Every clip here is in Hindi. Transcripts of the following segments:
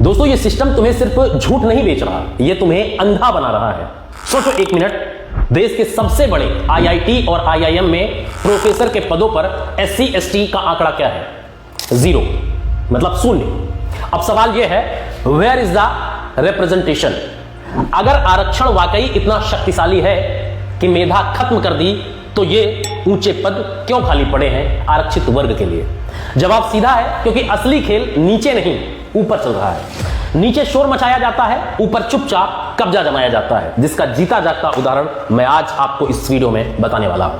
दोस्तों ये सिस्टम तुम्हें सिर्फ झूठ नहीं बेच रहा, ये तुम्हें अंधा बना रहा है। सोचो एक मिनट, देश के सबसे बड़े आईआईटी और आईआईएम में प्रोफेसर के पदों पर एससी एसटी का आंकड़ा क्या है? 0, मतलब शून्य। अब सवाल यह है, वेयर इज द रिप्रेजेंटेशन? अगर आरक्षण वाकई इतना शक्तिशाली है कि मेधा खत्म कर दी, तो ये ऊंचे पद क्यों खाली पड़े हैं आरक्षित वर्ग के लिए? जवाब सीधा है, क्योंकि असली खेल नीचे नहीं ऊपर चल रहा है। नीचे शोर मचाया जाता है, ऊपर चुपचाप कब्जा जमाया जाता है, जिसका जीता जागता उदाहरण मैं आज आपको इस वीडियो में बताने वाला हूं।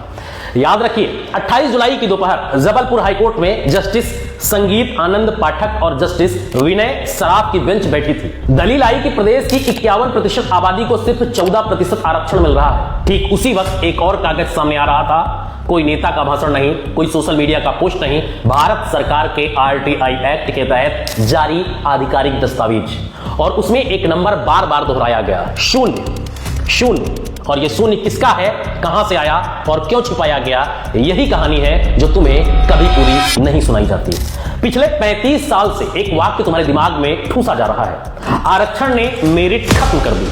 याद रखिए, 28 जुलाई की दोपहर जबलपुर हाईकोर्ट में जस्टिस संगीत आनंद पाठक और जस्टिस विनय सराफ की बेंच बैठी थी। दलील आई कि प्रदेश की 51% आबादी को सिर्फ 14% आरक्षण मिल रहा है। ठीक उसी वक्त एक और कागज सामने आ रहा था। कोई नेता का भाषण नहीं, कोई सोशल मीडिया का पोस्ट नहीं, भारत सरकार के आरटीआई एक्ट के तहत जारी आधिकारिक दस्तावेज, और उसमें एक नंबर बार बार दोहराया गया, शून्य शून्य। और ये शून्य किसका है, कहां से आया और क्यों छिपाया गया, यही कहानी है जो तुम्हें कभी पूरी नहीं सुनाई जाती। पिछले 35 साल से एक वाक्य तुम्हारे दिमाग में ठूसा जा रहा है, आरक्षण ने मेरिट खत्म कर दी।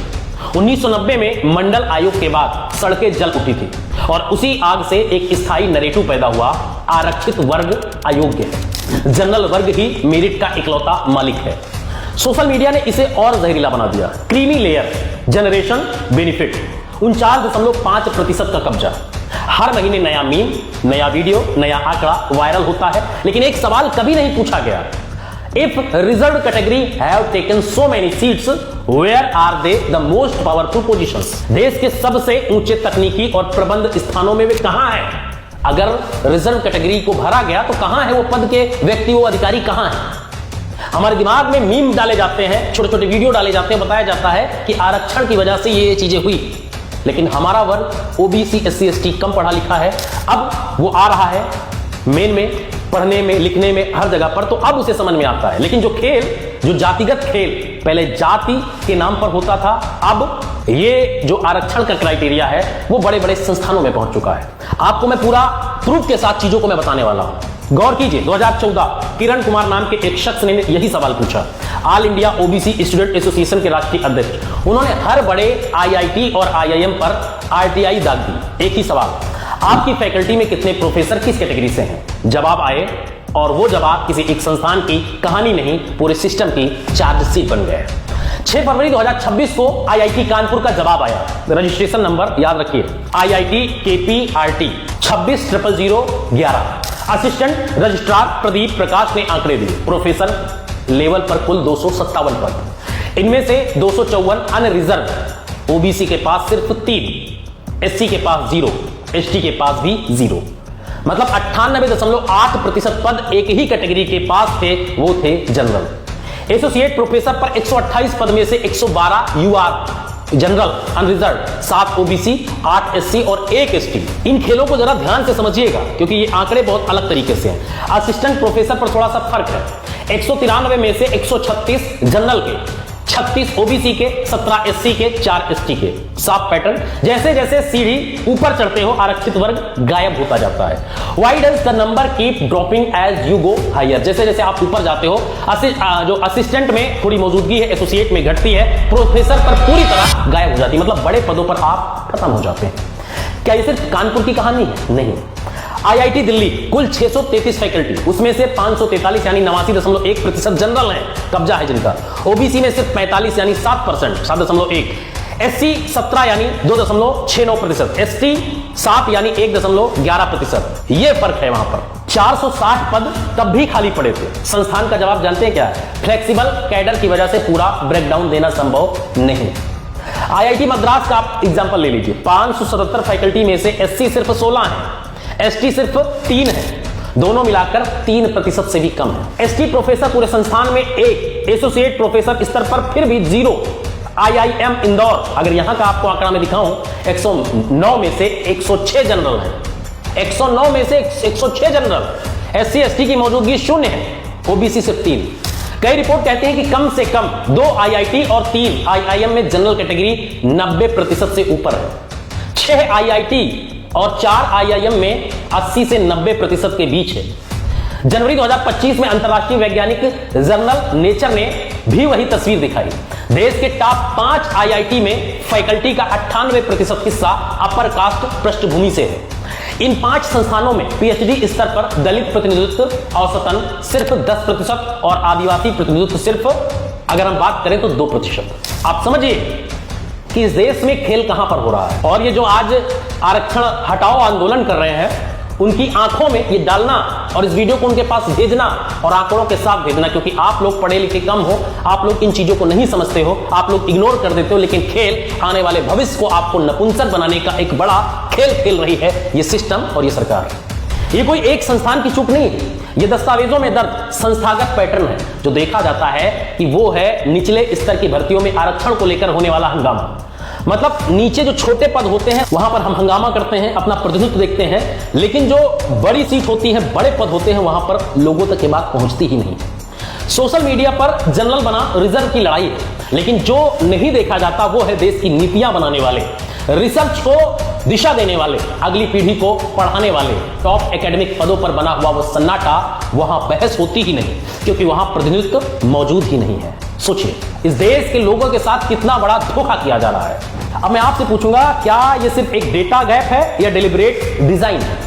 1990 में मंडल आयोग के बाद सड़कें जल उठी थी, और उसी आग से एक स्थायी नैरेटिव पैदा हुआ, आरक्षित वर्ग अयोग्य है, जनरल वर्ग ही मेरिट का इकलौता मालिक है। सोशल मीडिया ने इसे और जहरीला बना दिया। क्रीमी लेयर, जनरेशन बेनिफिट, 49.5% का कब्जा। हर महीने नया मीम, नया वीडियो, नया आंकड़ा वायरल होता है, लेकिन एक सवाल कभी नहीं पूछा गया, if reserved category have taken so many seats, where are they the most powerful positions? देश के सबसे ऊंचे तकनीकी और प्रबंध स्थानों में वे कहां हैं? अगर रिजर्व कैटेगरी को भरा गया तो कहां है वो पद के व्यक्ति, वो अधिकारी कहां है? हमारे दिमाग में मीम डाले जाते हैं, छोटे छोटे वीडियो डाले जाते हैं, बताया जाता है कि आरक्षण की वजह से ये चीजें हुई, लेकिन हमारा वर्ग ओबीसी एससी एसटी कम पढ़ा लिखा है, अब वो आ रहा है मेन में, पढ़ने में, लिखने में, हर जगह पर, तो अब उसे समझ में आता है। लेकिन जो खेल, जो जातिगत खेल पहले जाति के नाम पर होता था, अब ये जो आरक्षण का क्राइटेरिया है वो बड़े बड़े संस्थानों में पहुंच चुका है। आपको मैं पूरा प्रूफ के साथ चीजों को मैं बताने वाला हूं। गौर कीजिए, 2014 किरण कुमार नाम के एक शख्स ने यही सवाल पूछा, all India OBC student association के राष्ट्रीय अध्यक्ष। उन्होंने हर बड़े आईआईटी और आईआईएम पर आरटीआई दाग दी। एक ही सवाल, आपकी फैकल्टी में कितने प्रोफेसर किस कैटेगरी से हैं? जवाब आए, और वो जवाब किसी एक संस्थान की कहानी नहीं, पूरे सिस्टम की चार्जशीट बन गए। 6 फरवरी 2026 को आईआईटी कानपुर का जवाब आया। रजिस्ट्रेशन नंबर याद रखिए, IIT KPRT 260011। Assistant registrar Pradeep Prakash ने आंकड़े दिए, प्रोफेसर लेवल पर कुल 257 पद, इनमें से 254 अनरिजर्व, ओबीसी के पास सिर्फ 3, एससी के पास 0, एसटी के पास भी 0, मतलब 98.8% पद एक ही कैटेगरी के पास थे, वो थे जनरल। एसोसिएट प्रोफेसर पर 128 पद में से 112 UR general unreserved, 7 OBC, 8 SC और 1 एसटी। इन खेलों को जरा ध्यान से समझिएगा, क्योंकि ये आंकड़े बहुत अलग तरीके से हैं। असिस्टेंट प्रोफेसर पर थोड़ा सा फर्क है, 193 में से 136 जनरल के, 36 ओबीसी के, 17 एससी के, 4 एसटी के। साफ पैटर्न, जैसे जैसे सीढ़ी ऊपर चढ़ते हो आरक्षित वर्ग गायब होता जाता है। Why does the number keep dropping as you go higher? जैसे जैसे आप ऊपर जाते हो, जो असिस्टेंट में थोड़ी मौजूदगी है, एसोसिएट में घटती है, प्रोफेसर पर पूरी तरह गायब हो जाती है, मतलब बड़े पदों पर आप खत्म हो जाते हैं। क्या ये सिर्फ कानपुर की कहानी है? नहीं। आईआईटी दिल्ली कुल 633 फैकल्टी, उसमें से 543 यानी 89.1% जनरल हैं, कब्जा है जिनका। ओबीसी में सिर्फ 45 यानी 7%, 7.1, एससी 17 यानी 2.69%, एसटी 7 यानी 1.11%। ये फर्क है वहां पर। 460 पद तब भी खाली पड़े थे। संस्थान का जवाब जानते हैं क्या है? फ्लेक्सिबल कैडर की वजह से पूरा ब्रेकडाउन देना संभव नहीं। आईआईटी मद्रास का आप एग्जांपल ले लीजिए, 577 फैकल्टी में से एससी सिर्फ 16 है, एसटी सिर्फ 3 है, दोनों मिलाकर 3% से भी कम है। एसटी प्रोफेसर पूरे संस्थान में 1, एसोसिएट प्रोफेसर स्तर पर फिर भी 0। आईआईएम इंदौर, अगर यहां का आपको आंकड़ा में दिखाऊं, 109 में से 106 जनरल हैं, 109 में से 106 जनरल। एससी एसटी की मौजूदगी 0 है, ओबीसी सिर्फ 3। कई रिपोर्ट कहते हैं कि कम से कम 2 आईआईटी और 3 आईआईएम में जनरल कैटेगरी 90% से ऊपर है। 6 आईआईटी और 4 आईआईएम में 80 से 90% के बीच है। जनवरी 2025 में अंतर्राष्ट्रीय वैज्ञानिक जर्नल नेचर ने भी वही तस्वीर दिखाई। देश के टॉप 5 आईआईटी में फैकल्टी का 98% हिस्सा अपर कास्ट पृष्ठभूमि से है। इन 5 संस्थानों में पीएचडी स्तर पर दलित प्रतिनिधित्व औसतन सिर्फ 10% और आदिवासी प्रतिनिधित्व सिर्फ, अगर हम बात करें तो 2%। आप समझिए कि इस देश में खेल कहां पर हो रहा है। और ये जो आज आरक्षण हटाओ आंदोलन कर रहे हैं, उनकी आंखों में ये डालना और इस वीडियो को उनके पास भेजना और आंकड़ों के साथ भेजना, क्योंकि आप लोग पढ़े लिखे कम हो, आप लोग इन चीजों को नहीं समझते हो, आप लोग इग्नोर कर देते हो। लेकिन खेल आने वाले भविष्य को आपको नपुंसक बनाने का एक बड़ा खेल खेल रही है ये सिस्टम और ये सरकार। ये कोई एक संस्थान की चूक नहीं है, ये दस्तावेजों में दर्ज संस्थागत पैटर्न है। जो देखा जाता है कि वो है निचले स्तर की भर्तियों में आरक्षण को लेकर होने वाला हंगामा। मतलब नीचे जो छोटे पद होते हैं वहां पर हम हंगामा करते हैं, अपना प्रतिनिधित्व देखते हैं, लेकिन जो बड़ी सीट होती है, बड़े पद होते हैं, वहां पर लोगों तक ये बात पहुंचती ही नहीं है। सोशल मीडिया पर जनरल बना रिजर्व की लड़ाई है, लेकिन जो नहीं देखा जाता वो है देश की नीतियां बनाने वाले, रिसर्च को दिशा देने वाले, अगली पीढ़ी को पढ़ाने वाले। टॉप एकेडमिक पदों पर बना हुआ वो सन्नाटा, वहां बहस होती ही नहीं, क्योंकि वहां प्रतिनिधित्व मौजूद ही नहीं है। सोचिए इस देश के लोगों के साथ कितना बड़ा धोखा किया जा रहा है। अब मैं आपसे पूछूंगा, क्या यह सिर्फ एक डेटा गैप है या डेलिब्रेट डिजाइन है?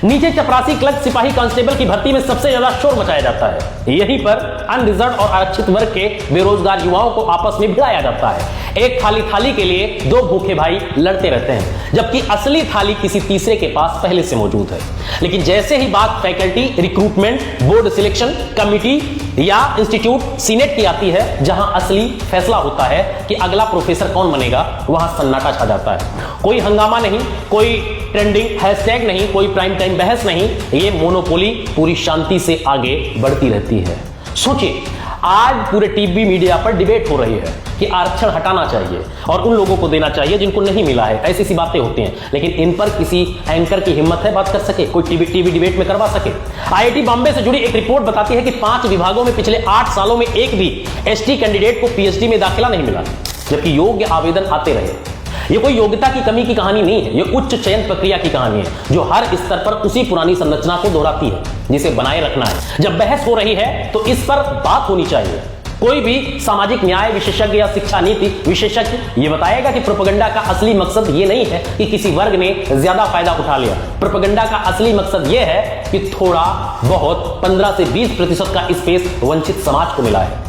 नीचे चपरासी, क्लर्क, सिपाही, कांस्टेबल की भर्ती में सबसे ज्यादा शोर मचाया जाता है। यहीं पर अनरिजर्व और आरक्षित वर्ग के बेरोजगार युवाओं को आपस में भिड़ाया जाता है। एक खाली थाली के लिए 2 भूखे भाई लड़ते रहते हैं, जबकि असली थाली किसी तीसरे के पास पहले से मौजूद है। लेकिन जैसे ही बात faculty recruitment, board selection committee या इंस्टीट्यूट सीनेट की आती है, जहां असली फैसला होता है कि अगला प्रोफेसर कौन बनेगा, वहां सन्नाटा छा जाता है। कोई हंगामा नहीं, कोई ट्रेंडिंग हैशटैग नहीं, कोई प्राइम टाइम बहस नहीं, ये मोनोपोली पूरी शांति से आगे बढ़ती रहती है। सोचिए आज पूरे टीवी मीडिया पर डिबेट हो रही है कि आरक्षण हटाना चाहिए और उन लोगों को देना चाहिए जिनको नहीं मिला है। ऐसी सी बातें होती हैं, लेकिन इन पर किसी एंकर की हिम्मत है बात कर सके, कोई टीवी डिबेट में करवा सके? आईआईटी बॉम्बे से जुड़ी एक रिपोर्ट बताती है कि 5 विभागों में पिछले 8 सालों में एक भी एसटी कैंडिडेट को पीएचडी में दाखिला नहीं मिला, जबकि योग्य आवेदन आते रहे। ये कोई योग्यता की कमी की कहानी नहीं है, ये उच्च चयन प्रक्रिया की कहानी है, जो हर स्तर पर उसी पुरानी संरचना को दोहराती है जिसे बनाए रखना है। जब बहस हो रही है तो इस पर बात होनी चाहिए। कोई भी सामाजिक न्याय विशेषज्ञ या शिक्षा नीति विशेषज्ञ ये बताएगा कि प्रोपेगेंडा का असली मकसद ये नहीं है कि किसी वर्ग ने ज्यादा फायदा उठा लिया। प्रोपेगेंडा का असली मकसद ये है कि थोड़ा बहुत 15 से 20% का स्पेस वंचित समाज को मिला है।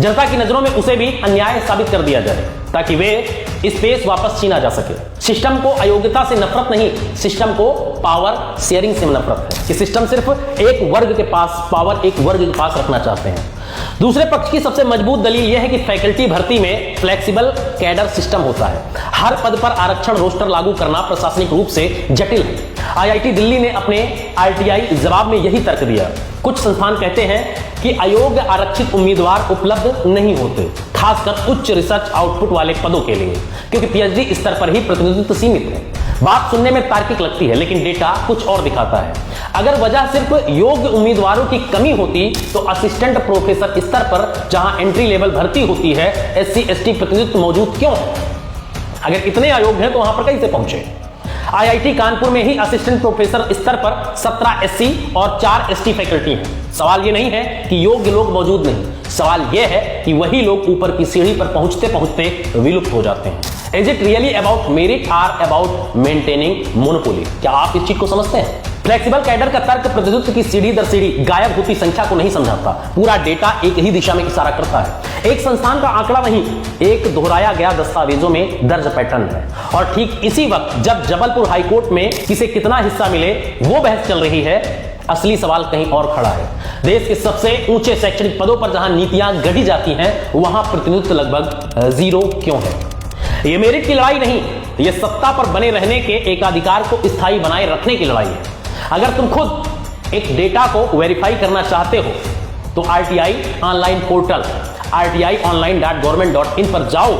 जनता की नजरों में उसे भी अन्याय साबित कर दिया जाए ताकि वे स्पेस वापस छीना जा सके। सिस्टम को अयोग्यता से नफरत नहीं, सिस्टम को पावर शेयरिंग से नफरत है कि सिस्टम सिर्फ एक वर्ग के पास पावर, एक वर्ग के पास रखना चाहते हैं। दूसरे पक्ष की सबसे मजबूत दलील यह है कि फैकल्टी भर्ती में फ्लेक्सिबल कैडर सिस्टम होता है। हर पद पर आरक्षण रोस्टर लागू करना प्रशासनिक रूप से जटिल है। आईआईटी दिल्ली ने अपने आरटीआई जवाब में यही तर्क दिया। कुछ संस्थान कहते हैं कि अयोग्य आरक्षित उम्मीदवार उपलब्ध नहीं होते, खासकर उच्च रिसर्च आउटपुट वाले पदों के लिए, क्योंकि पीएचडी स्तर पर ही प्रतिनिधित्व सीमित है। बात सुनने में तार्किक लगती है, लेकिन डेटा कुछ और दिखाता है। अगर वजह सिर्फ योग्य उम्मीदवारों की कमी होती तो असिस्टेंट प्रोफेसर स्तर पर जहां एंट्री लेवल भर्ती होती है, एससी एसटी प्रतिनिधित्व मौजूद क्यों है? अगर इतने अयोग्य हैं तो वहां पर कैसे पहुंचे? आईआईटी कानपुर में ही असिस्टेंट प्रोफेसर स्तर पर 17 एससी और 4 एसटी फैकल्टी हैं। सवाल ये नहीं है कि योग्य लोग मौजूद नहीं, सवाल यह है कि वही लोग ऊपर की सीढ़ी पर पहुंचते पहुंचते विलुप्त हो जाते हैं। Is it really about merit और अबाउट मेंटेनिंग मोनोपोली? क्या आप इस चीज को समझते हैं? फ्लेक्सिबल कैडर का तर्क प्रतिनिधित्व की सीढ़ी दर सीढ़ी गायब होती संख्या को नहीं समझाता, पूरा डेटा एक ही दिशा में इशारा करता है। एक संस्थान का आंकड़ा नहीं, एक दोहराया गया दस्तावेजों में दर्ज पैटर्न है। और ठीक इसी वक्त जब जबलपुर हाईकोर्ट में किसे कितना हिस्सा मिले वो बहस चल रही है, असली सवाल कहीं और खड़ा है। देश के सबसे ऊंचे शैक्षणिक पदों पर जहां नीतियां गढ़ी जाती हैं, वहां प्रतिनिधित्व लगभग 0 क्यों है? यह मेरिट की लड़ाई नहीं, यह सत्ता पर बने रहने के एकाधिकार को स्थायी बनाए रखने की लड़ाई है। अगर तुम खुद एक डेटा को वेरीफाई करना चाहते हो तो आरटीआई ऑनलाइन पोर्टल rti.online.government.in पर जाओ।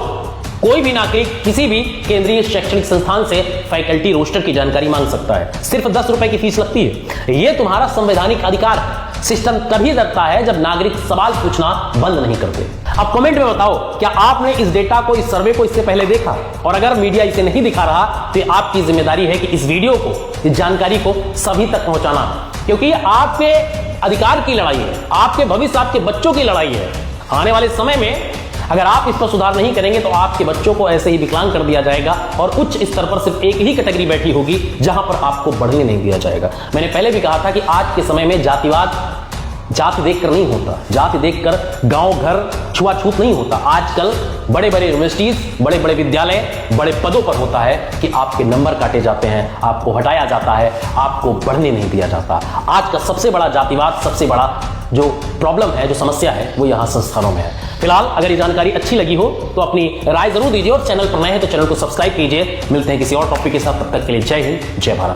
कोई भी नागरिक किसी भी केंद्रीय शैक्षणिक संस्थान से फैकल्टी रोस्टर की जानकारी मांग सकता है। सिर्फ 10 रुपए की फीस लगती है। यह तुम्हारा संवैधानिक अधिकार है। सिस्टम तभी डरता है जब नागरिक सवाल पूछना बंद नहीं करते। अब कमेंट में बताओ, क्या आपने इस डेटा को, इस सर्वे को इससे पहले देखा? और अगर मीडिया इसे नहीं दिखा रहा तो आपकी जिम्मेदारी है कि इस वीडियो को, इस जानकारी को सभी तक पहुंचाना, क्योंकि ये आपके अधिकार की लड़ाई है, आपके भविष्य, आपके बच्चों की लड़ाई है। आने वाले समय में अगर आप इस पर सुधार नहीं करेंगे तो आपके बच्चों को ऐसे ही विकलांग कर दिया जाएगा और उच्च स्तर पर सिर्फ एक ही कैटेगरी बैठी होगी जहां पर आपको बढ़ने नहीं दिया जाएगा। मैंने पहले भी कहा था कि आज के समय में जातिवाद जाति देखकर नहीं होता, जाति देखकर गांव घर छुआछूत नहीं होता। आजकल बड़े बड़े यूनिवर्सिटीज, बड़े बड़े विद्यालय, बड़े पदों पर होता है कि आपके नंबर काटे जाते हैं, आपको हटाया जाता है, आपको बढ़ने नहीं दिया जाता। आज का सबसे बड़ा जातिवाद, सबसे बड़ा जो प्रॉब्लम है, जो समस्या है, वो यहां संस्थानों में है। फिलहाल अगर ये जानकारी अच्छी लगी हो तो अपनी राय जरूर दीजिए और चैनल पर नए हैं तो चैनल को सब्सक्राइब कीजिए। मिलते हैं किसी और टॉपिक के साथ, तब तक के लिए जय हिंद, जय भारत।